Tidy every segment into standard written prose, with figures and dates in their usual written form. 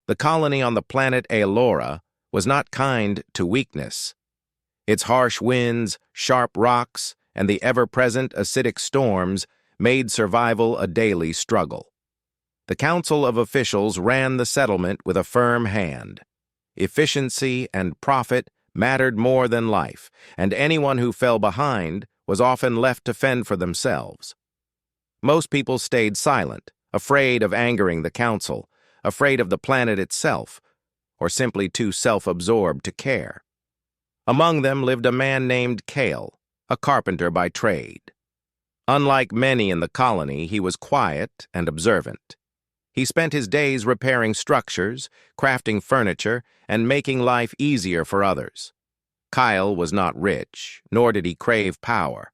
The colony on the planet Aelora was not kind to weakness. Its harsh winds, sharp rocks, and the ever-present acidic storms made survival a daily struggle. The Council of Officials ran the settlement with a firm hand. Efficiency and profit mattered more than life, and anyone who fell behind was often left to fend for themselves. Most people stayed silent, afraid of angering the council, afraid of the planet itself, or simply too self-absorbed to care. Among them lived a man named Kale, a carpenter by trade. Unlike many in the colony, he was quiet and observant. He spent his days repairing structures, crafting furniture, and making life easier for others. Kyle was not rich, nor did he crave power,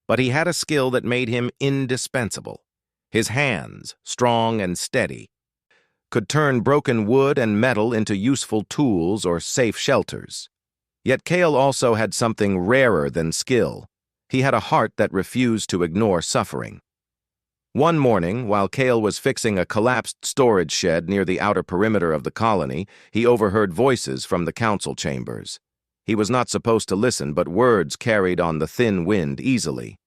but he had a skill that made him indispensable. His hands, strong and steady, could turn broken wood and metal into useful tools or safe shelters. Yet Kale also had something rarer than skill. He had a heart that refused to ignore suffering. One morning, while Kale was fixing a collapsed storage shed near the outer perimeter of the colony, he overheard voices from the council chambers. He was not supposed to listen, but words carried on the thin wind easily.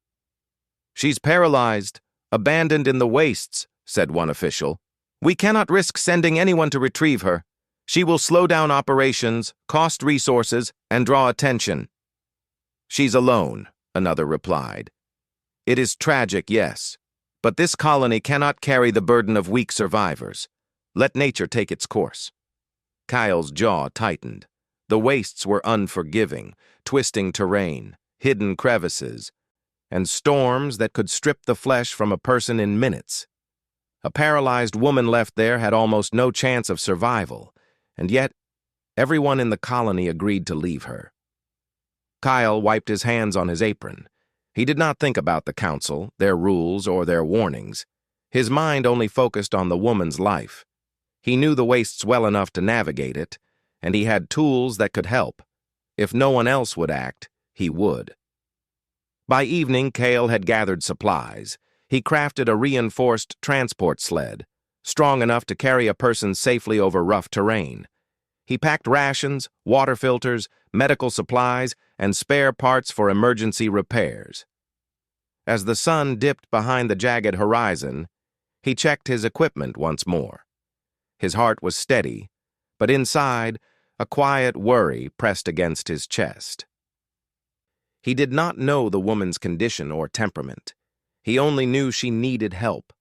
"She's paralyzed, abandoned in the wastes," said one official. "We cannot risk sending anyone to retrieve her. She will slow down operations, cost resources, and draw attention." "She's alone," another replied. "It is tragic, yes, but this colony cannot carry the burden of weak survivors. Let nature take its course." Kyle's jaw tightened. The wastes were unforgiving, twisting terrain, hidden crevices, and storms that could strip the flesh from a person in minutes. A paralyzed woman left there had almost no chance of survival, and yet everyone in the colony agreed to leave her. Kyle wiped his hands on his apron. He did not think about the council, their rules, or their warnings. His mind only focused on the woman's life. He knew the wastes well enough to navigate it, and he had tools that could help. If no one else would act, he would. By evening, Kale had gathered supplies. He crafted a reinforced transport sled, strong enough to carry a person safely over rough terrain. He packed rations, water filters, medical supplies, and spare parts for emergency repairs. As the sun dipped behind the jagged horizon, he checked his equipment once more. His heart was steady, but inside, a quiet worry pressed against his chest. He did not know the woman's condition or temperament. He only knew she needed help,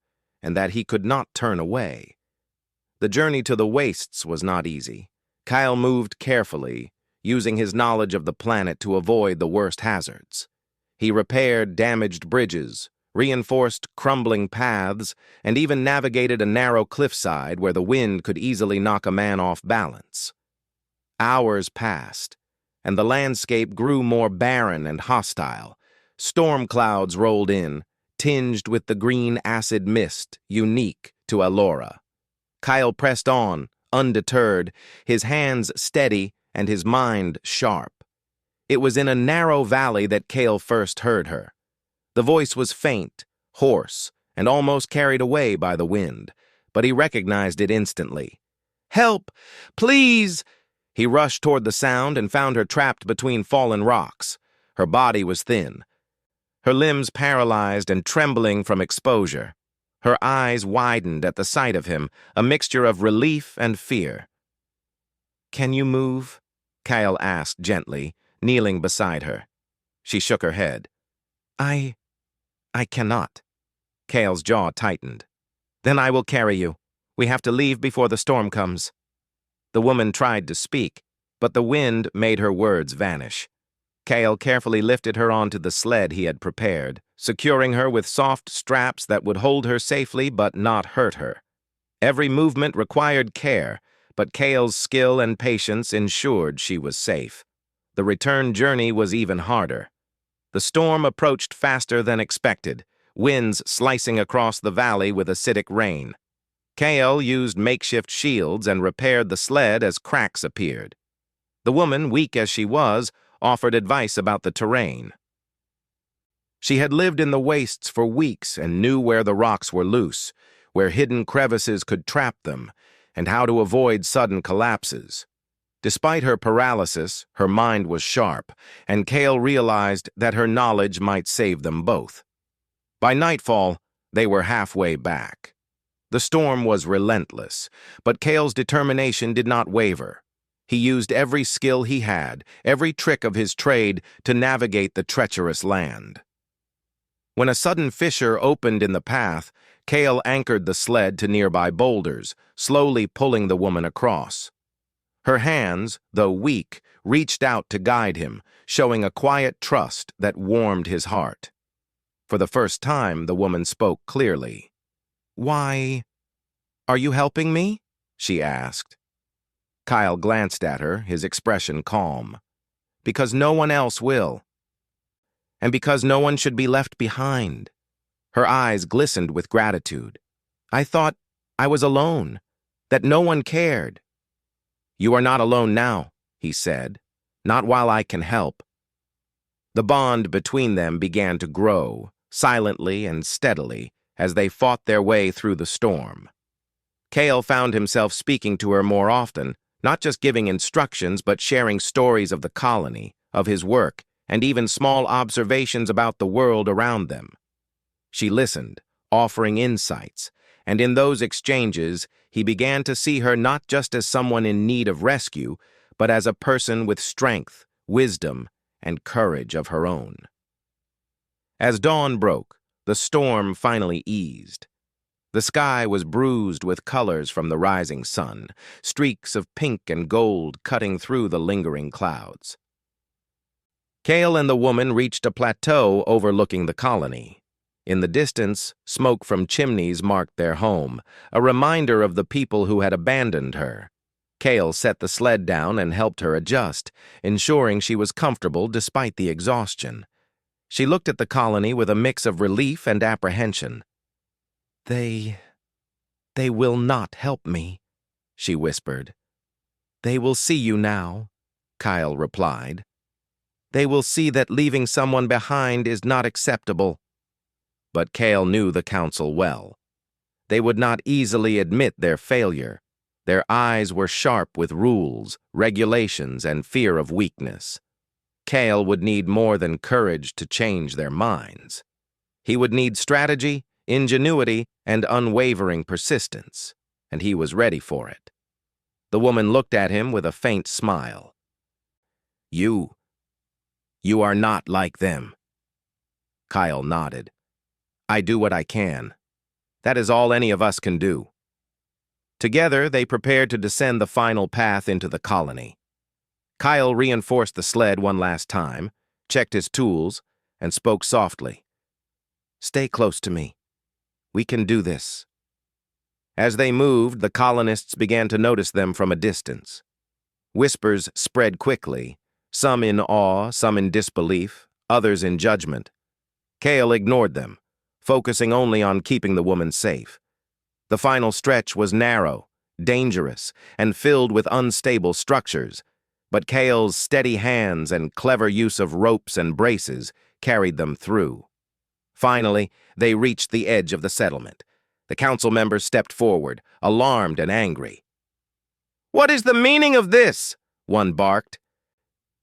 and that he could not turn away. The journey to the wastes was not easy. Kyle moved carefully, using his knowledge of the planet to avoid the worst hazards. He repaired damaged bridges, reinforced crumbling paths, and even navigated a narrow cliffside where the wind could easily knock a man off balance. Hours passed, and the landscape grew more barren and hostile. Storm clouds rolled in, tinged with the green acid mist unique to Aelora. Kyle pressed on, undeterred, his hands steady and his mind sharp. It was in a narrow valley that Kale first heard her. The voice was faint, hoarse, and almost carried away by the wind, but he recognized it instantly. "Help! Please!" He rushed toward the sound and found her trapped between fallen rocks. Her body was thin, her limbs paralyzed and trembling from exposure. Her eyes widened at the sight of him, a mixture of relief and fear. "Can you move?" Kyle asked gently, kneeling beside her. She shook her head. I cannot." Kale's jaw tightened. "Then I will carry you. We have to leave before the storm comes." The woman tried to speak, but the wind made her words vanish. Kale carefully lifted her onto the sled he had prepared, securing her with soft straps that would hold her safely but not hurt her. Every movement required care, but Kale's skill and patience ensured she was safe. The return journey was even harder. The storm approached faster than expected, winds slicing across the valley with acidic rain. Kale used makeshift shields and repaired the sled as cracks appeared. The woman, weak as she was, offered advice about the terrain. She had lived in the wastes for weeks and knew where the rocks were loose, where hidden crevices could trap them, and how to avoid sudden collapses. Despite her paralysis, her mind was sharp, and Kale realized that her knowledge might save them both. By nightfall, they were halfway back. The storm was relentless, but Kale's determination did not waver. He used every skill he had, every trick of his trade, to navigate the treacherous land. When a sudden fissure opened in the path, Kale anchored the sled to nearby boulders, slowly pulling the woman across. Her hands, though weak, reached out to guide him, showing a quiet trust that warmed his heart. For the first time, the woman spoke clearly. "Why, are you helping me?" she asked. Kyle glanced at her, his expression calm. "Because no one else will. And because no one should be left behind." Her eyes glistened with gratitude. "I thought I was alone, that no one cared." "You are not alone now," he said. "Not while I can help." The bond between them began to grow, silently and steadily, as they fought their way through the storm. Kale found himself speaking to her more often, not just giving instructions but sharing stories of the colony, of his work, and even small observations about the world around them. She listened, offering insights, and in those exchanges, he began to see her not just as someone in need of rescue, but as a person with strength, wisdom, and courage of her own. As dawn broke, the storm finally eased. The sky was bruised with colors from the rising sun, streaks of pink and gold cutting through the lingering clouds. Kale and the woman reached a plateau overlooking the colony. In the distance, smoke from chimneys marked their home, a reminder of the people who had abandoned her. Kale set the sled down and helped her adjust, ensuring she was comfortable despite the exhaustion. She looked at the colony with a mix of relief and apprehension. They will not help me," she whispered. "They will see you now," Kyle replied. "They will see that leaving someone behind is not acceptable." But Kale knew the council well. They would not easily admit their failure. Their eyes were sharp with rules, regulations, and fear of weakness. Kale would need more than courage to change their minds. He would need strategy, ingenuity, and unwavering persistence, and he was ready for it. The woman looked at him with a faint smile. You are not like them." Kyle nodded. "I do what I can. That is all any of us can do." Together, they prepared to descend the final path into the colony. Kyle reinforced the sled one last time, checked his tools, and spoke softly. "Stay close to me. We can do this." As they moved, the colonists began to notice them from a distance. Whispers spread quickly, some in awe, some in disbelief, others in judgment. Kale ignored them, focusing only on keeping the woman safe. The final stretch was narrow, dangerous, and filled with unstable structures, but Kale's steady hands and clever use of ropes and braces carried them through. Finally, they reached the edge of the settlement. The council members stepped forward, alarmed and angry. "What is the meaning of this?" one barked.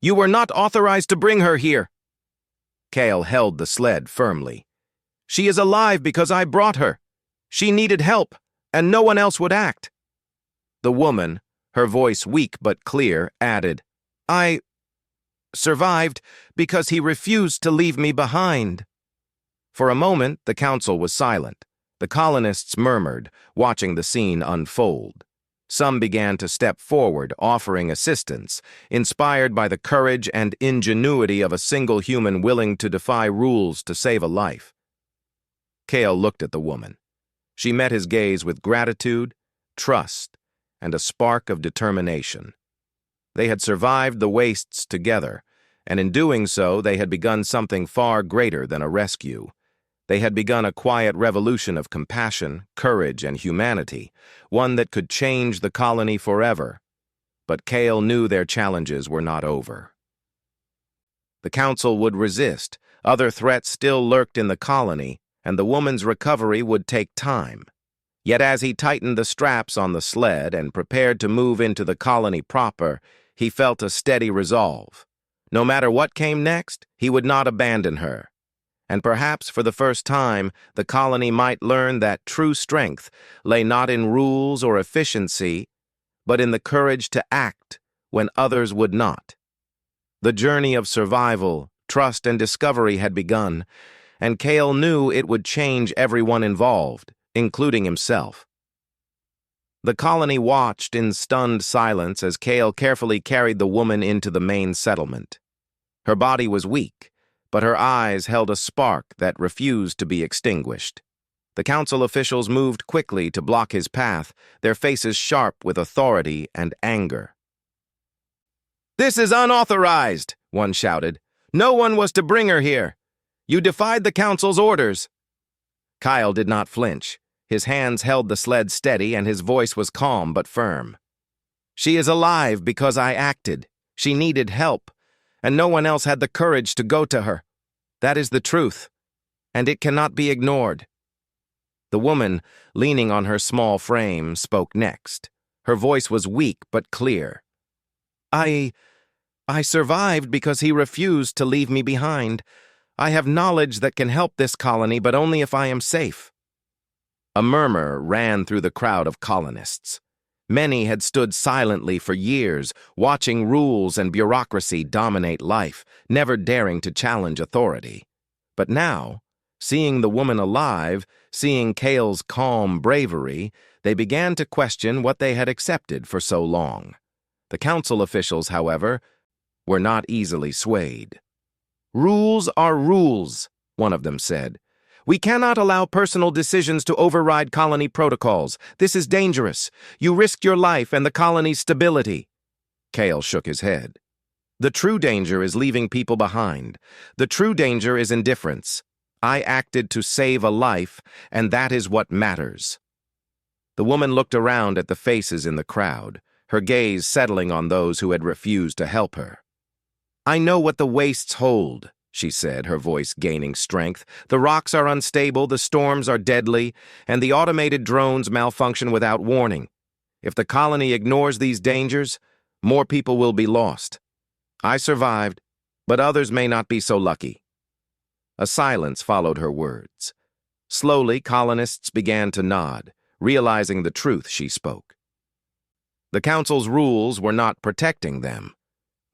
"You were not authorized to bring her here." Kale held the sled firmly. "She is alive because I brought her. She needed help, and no one else would act." The woman, her voice weak but clear, added, "I survived because he refused to leave me behind." For a moment, the council was silent. The colonists murmured, watching the scene unfold. Some began to step forward, offering assistance, inspired by the courage and ingenuity of a single human willing to defy rules to save a life. Kale looked at the woman. She met his gaze with gratitude, trust, and a spark of determination. They had survived the wastes together, and in doing so, they had begun something far greater than a rescue. They had begun a quiet revolution of compassion, courage, and humanity, one that could change the colony forever. But Kale knew their challenges were not over. The council would resist, other threats still lurked in the colony, and the woman's recovery would take time. Yet as he tightened the straps on the sled and prepared to move into the colony proper, he felt a steady resolve. No matter what came next, he would not abandon her. And perhaps for the first time, the colony might learn that true strength lay not in rules or efficiency, but in the courage to act when others would not. The journey of survival, trust, and discovery had begun, and Cale knew it would change everyone involved, including himself. The colony watched in stunned silence as Cale carefully carried the woman into the main settlement. Her body was weak, but her eyes held a spark that refused to be extinguished. The council officials moved quickly to block his path, their faces sharp with authority and anger. "This is unauthorized," one shouted. "No one was to bring her here. You defied the council's orders." Kyle did not flinch. His hands held the sled steady and his voice was calm but firm. "She is alive because I acted. She needed help, and no one else had the courage to go to her. That is the truth, and it cannot be ignored." The woman, leaning on her small frame, spoke next. Her voice was weak but clear. I survived because he refused to leave me behind. I have knowledge that can help this colony, but only if I am safe." A murmur ran through the crowd of colonists. Many had stood silently for years, watching rules and bureaucracy dominate life, never daring to challenge authority. But now, seeing the woman alive, seeing Cale's calm bravery, they began to question what they had accepted for so long. The council officials, however, were not easily swayed. "Rules are rules," one of them said. "We cannot allow personal decisions to override colony protocols. This is dangerous. You risk your life and the colony's stability." Cale shook his head. "The true danger is leaving people behind. The true danger is indifference. I acted to save a life, and that is what matters." The woman looked around at the faces in the crowd, her gaze settling on those who had refused to help her. "I know what the wastes hold," she said, her voice gaining strength. "The rocks are unstable, the storms are deadly, and the automated drones malfunction without warning. If the colony ignores these dangers, more people will be lost. I survived, but others may not be so lucky." A silence followed her words. Slowly, colonists began to nod, realizing the truth she spoke. The council's rules were not protecting them.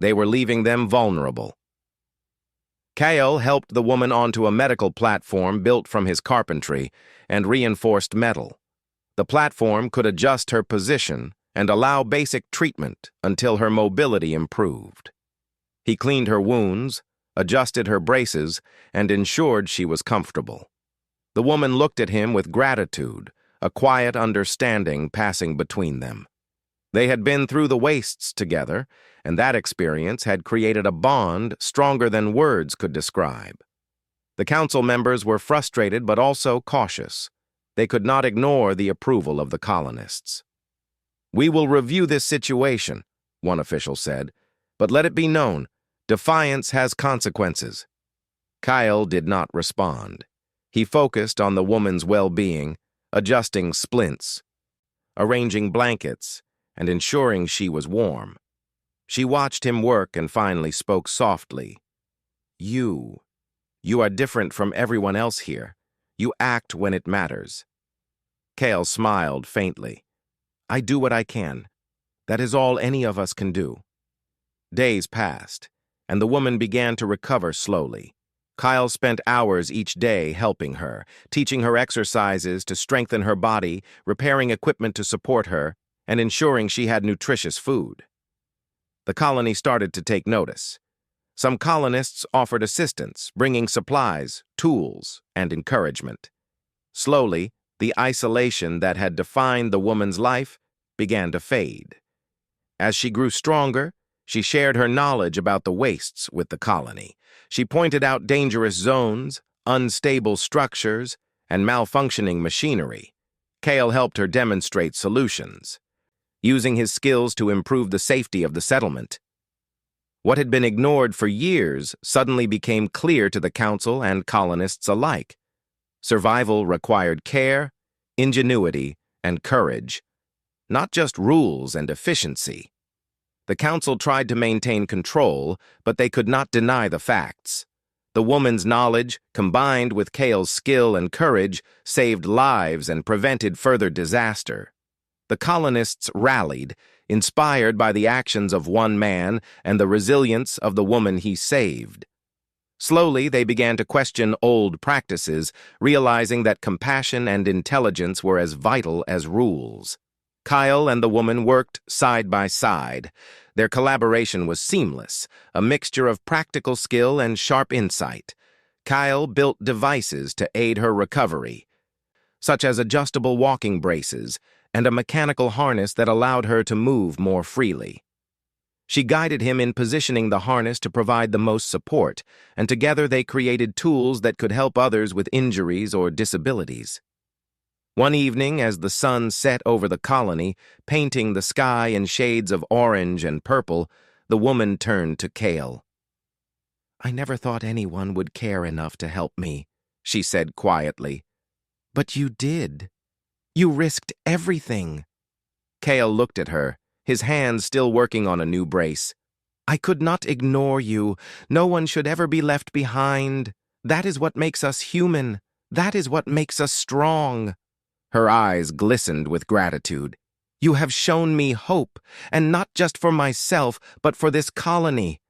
They were leaving them vulnerable. Cale helped the woman onto a medical platform built from his carpentry and reinforced metal. The platform could adjust her position and allow basic treatment until her mobility improved. He cleaned her wounds, adjusted her braces, and ensured she was comfortable. The woman looked at him with gratitude, a quiet understanding passing between them. They had been through the wastes together, and that experience had created a bond stronger than words could describe. The council members were frustrated but also cautious. They could not ignore the approval of the colonists. "We will review this situation," one official said, "but let it be known, defiance has consequences." Kyle did not respond. He focused on the woman's well-being, adjusting splints, arranging blankets, and ensuring she was warm. She watched him work and finally spoke softly. You are different from everyone else here. You act when it matters." Cale smiled faintly. "I do what I can. That is all any of us can do." Days passed, and the woman began to recover slowly. Kyle spent hours each day helping her, teaching her exercises to strengthen her body, repairing equipment to support her, and ensuring she had nutritious food. The colony started to take notice. Some colonists offered assistance, bringing supplies, tools, and encouragement. Slowly, the isolation that had defined the woman's life began to fade. As she grew stronger, she shared her knowledge about the wastes with the colony. She pointed out dangerous zones, unstable structures, and malfunctioning machinery. Cale helped her demonstrate solutions, using his skills to improve the safety of the settlement. What had been ignored for years suddenly became clear to the council and colonists alike. Survival required care, ingenuity, and courage, not just rules and efficiency. The council tried to maintain control, but they could not deny the facts. The woman's knowledge, combined with Kale's skill and courage, saved lives and prevented further disaster. The colonists rallied, inspired by the actions of one man and the resilience of the woman he saved. Slowly, they began to question old practices, realizing that compassion and intelligence were as vital as rules. Kyle and the woman worked side by side. Their collaboration was seamless, a mixture of practical skill and sharp insight. Kyle built devices to aid her recovery, such as adjustable walking braces and a mechanical harness that allowed her to move more freely. She guided him in positioning the harness to provide the most support, and together they created tools that could help others with injuries or disabilities. One evening, as the sun set over the colony, painting the sky in shades of orange and purple, the woman turned to Kale. "I never thought anyone would care enough to help me," she said quietly. "But you did. You risked everything." Kale looked at her, his hands still working on a new brace. "I could not ignore you. No one should ever be left behind. That is what makes us human. That is what makes us strong." Her eyes glistened with gratitude. "You have shown me hope, and not just for myself, but for this colony.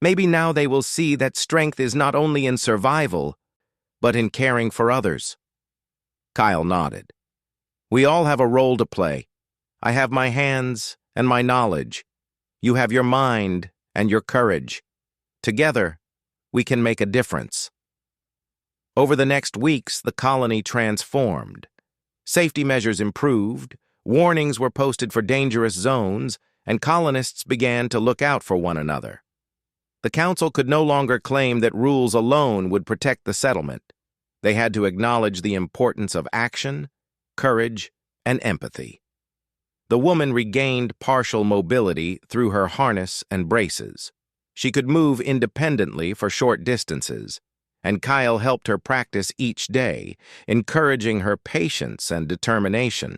Maybe now they will see that strength is not only in survival, but in caring for others." Kyle nodded. "We all have a role to play. I have my hands and my knowledge. You have your mind and your courage. Together, we can make a difference." Over the next weeks, the colony transformed. Safety measures improved, warnings were posted for dangerous zones, and colonists began to look out for one another. The council could no longer claim that rules alone would protect the settlement. They had to acknowledge the importance of action, courage, and empathy. The woman regained partial mobility through her harness and braces. She could move independently for short distances, and Kyle helped her practice each day, encouraging her patience and determination.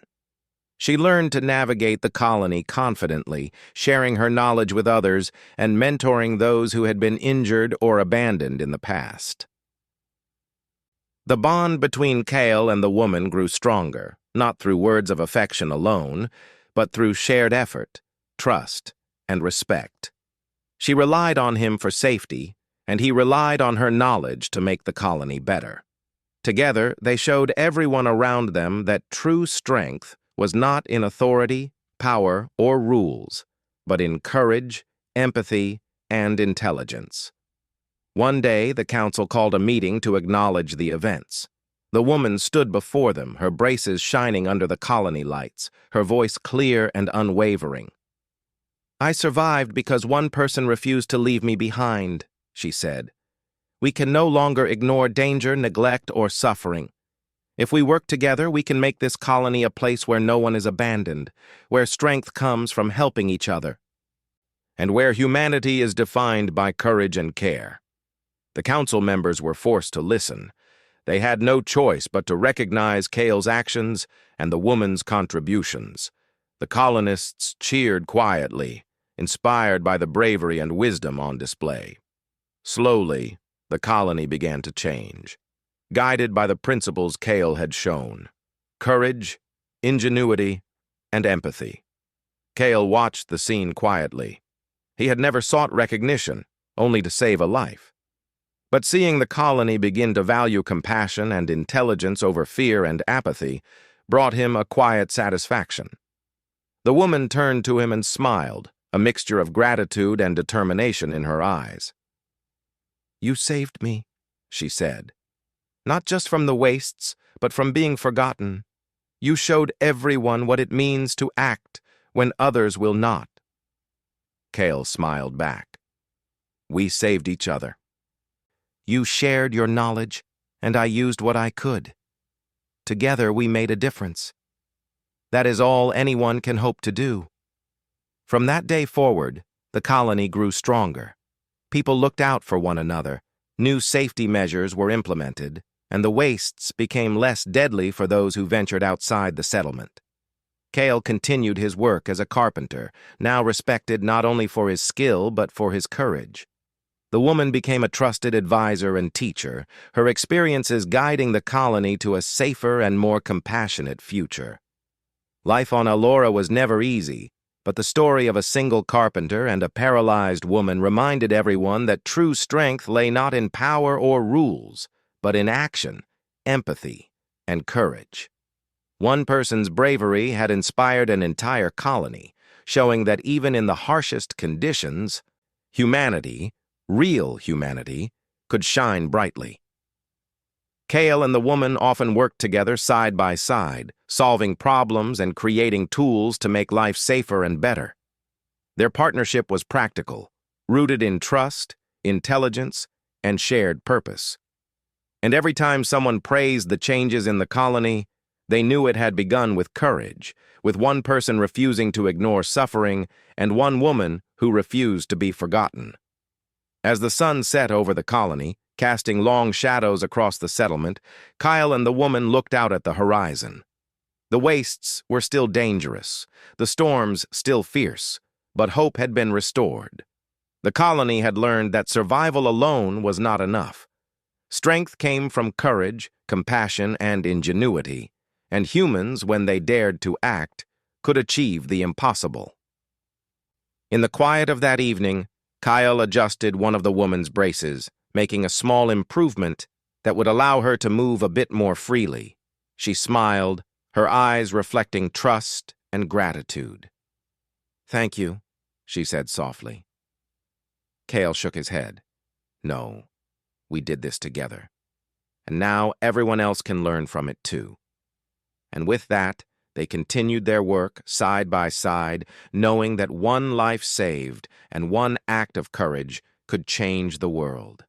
She learned to navigate the colony confidently, sharing her knowledge with others and mentoring those who had been injured or abandoned in the past. The bond between Kale and the woman grew stronger, not through words of affection alone, but through shared effort, trust, and respect. She relied on him for safety, and he relied on her knowledge to make the colony better. Together, they showed everyone around them that true strength was not in authority, power, or rules, but in courage, empathy, and intelligence. One day, the council called a meeting to acknowledge the events. The woman stood before them, her braces shining under the colony lights, her voice clear and unwavering. "I survived because one person refused to leave me behind," she said. "We can no longer ignore danger, neglect, or suffering. If we work together, we can make this colony a place where no one is abandoned, where strength comes from helping each other, and where humanity is defined by courage and care." The council members were forced to listen. They had no choice but to recognize Kale's actions and the woman's contributions. The colonists cheered quietly, inspired by the bravery and wisdom on display. Slowly, the colony began to change, guided by the principles Kale had shown: courage, ingenuity, and empathy. Kale watched the scene quietly. He had never sought recognition, only to save a life. But seeing the colony begin to value compassion and intelligence over fear and apathy brought him a quiet satisfaction. The woman turned to him and smiled, a mixture of gratitude and determination in her eyes. "You saved me," she said. "Not just from the wastes, but from being forgotten. You showed everyone what it means to act when others will not." Kale smiled back. "We saved each other. You shared your knowledge, and I used what I could. Together we made a difference. That is all anyone can hope to do." From that day forward, the colony grew stronger. People looked out for one another, new safety measures were implemented, and the wastes became less deadly for those who ventured outside the settlement. Cale continued his work as a carpenter, now respected not only for his skill but for his courage. The woman became a trusted advisor and teacher, her experiences guiding the colony to a safer and more compassionate future. Life on Elora was never easy, but the story of a single carpenter and a paralyzed woman reminded everyone that true strength lay not in power or rules, but in action, empathy, and courage. One person's bravery had inspired an entire colony, showing that even in the harshest conditions, humanity, real humanity, could shine brightly. Cale and the woman often worked together side by side, solving problems and creating tools to make life safer and better. Their partnership was practical, rooted in trust, intelligence, and shared purpose. And every time someone praised the changes in the colony, they knew it had begun with courage, with one person refusing to ignore suffering and one woman who refused to be forgotten. As the sun set over the colony, casting long shadows across the settlement, Kyle and the woman looked out at the horizon. The wastes were still dangerous, the storms still fierce, but hope had been restored. The colony had learned that survival alone was not enough. Strength came from courage, compassion, and ingenuity, and humans, when they dared to act, could achieve the impossible. In the quiet of that evening, Kyle adjusted one of the woman's braces, making a small improvement that would allow her to move a bit more freely. She smiled, her eyes reflecting trust and gratitude. "Thank you," she said softly. Cale shook his head. "No, we did this together. And now everyone else can learn from it too." And with that, they continued their work side by side, knowing that one life saved and one act of courage could change the world.